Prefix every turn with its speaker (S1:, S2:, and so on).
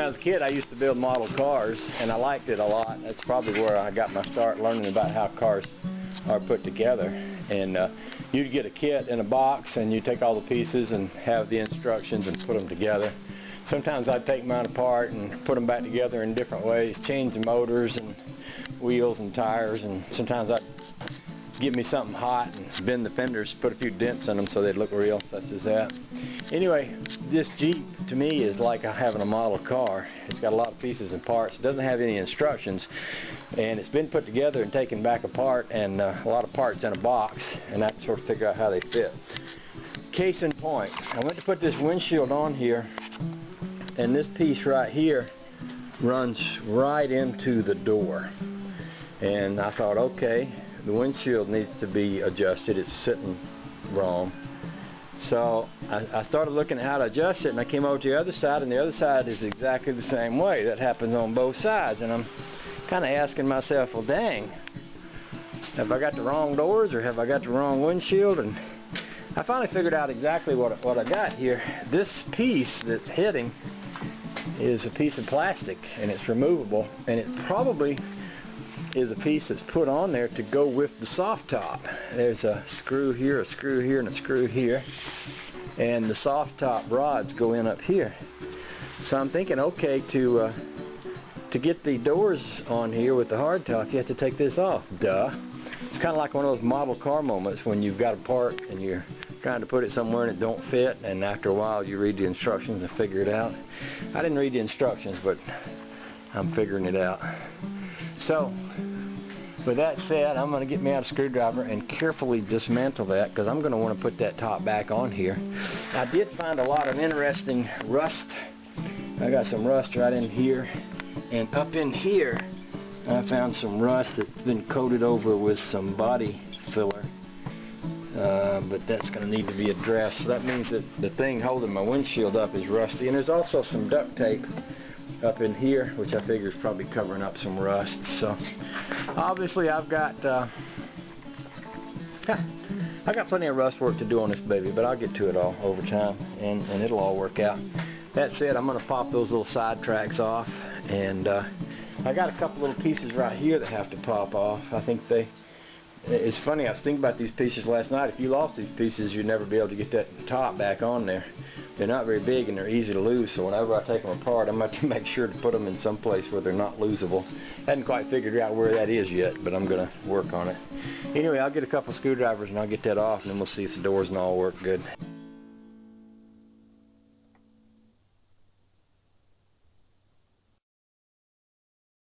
S1: was a kid, I used to build model cars, and I liked it a lot. That's probably where I got my start learning about how cars are put together. And you'd get a kit in a box, and you take all the pieces and have the instructions and put them together. Sometimes I'd take mine apart and put them back together in different ways, change the motors and wheels and tires, and sometimes I'd get me something hot and bend the fenders, put a few dents in them so they'd look real, such as that. Anyway, this Jeep to me is like having a model car. It's got a lot of pieces and parts. It doesn't have any instructions, and it's been put together and taken back apart, and a lot of parts in a box, and I sort of figure out how they fit. Case in point, I went to put this windshield on here, and this piece right here runs right into the door. And I thought, okay, the windshield needs to be adjusted. It's sitting wrong. So I started looking at how to adjust it, and I came over to the other side, and the other side is exactly the same way. That happens on both sides, and I'm kind of asking myself, well, dang, have I got the wrong doors, or have I got the wrong windshield? And I finally figured out exactly what I got here. This piece that's hitting is a piece of plastic, and it's removable, and it probably is a piece that's put on there to go with the soft top. There's a screw here, and a screw here, and the soft top rods go in up here. So I'm thinking, okay, to get the doors on here with the hardtop, you have to take this off. Duh. It's kind of like one of those model car moments when you've got a part and you're trying to put it somewhere and it don't fit, and after a while you read the instructions and figure it out. I didn't read the instructions, but I'm figuring it out. So, with that said, I'm going to get me out a screwdriver and carefully dismantle that, because I'm going to want to put that top back on here. I did find a lot of interesting rust. I got some rust right in here, and up in here I found some rust that's been coated over with some body filler, but that's going to need to be addressed. So that means that the thing holding my windshield up is rusty, and there's also some duct tape up in here, which I figure is probably covering up some rust. So obviously I've got plenty of rust work to do on this baby, but I'll get to it all over time, and it'll all work out. That said, I'm going to pop those little side tracks off, and I got a couple little pieces right here that have to pop off. I think it's funny, I was thinking about these pieces last night. If you lost these pieces, you'd never be able to get that top back on there. They're not very big and they're easy to lose, so whenever I take them apart, I'm going to make sure to put them in some place where they're not losable. Hadn't quite figured out where that is yet, but I'm going to work on it. Anyway, I'll get a couple screwdrivers and I'll get that off, and then we'll see if the doors and all work good.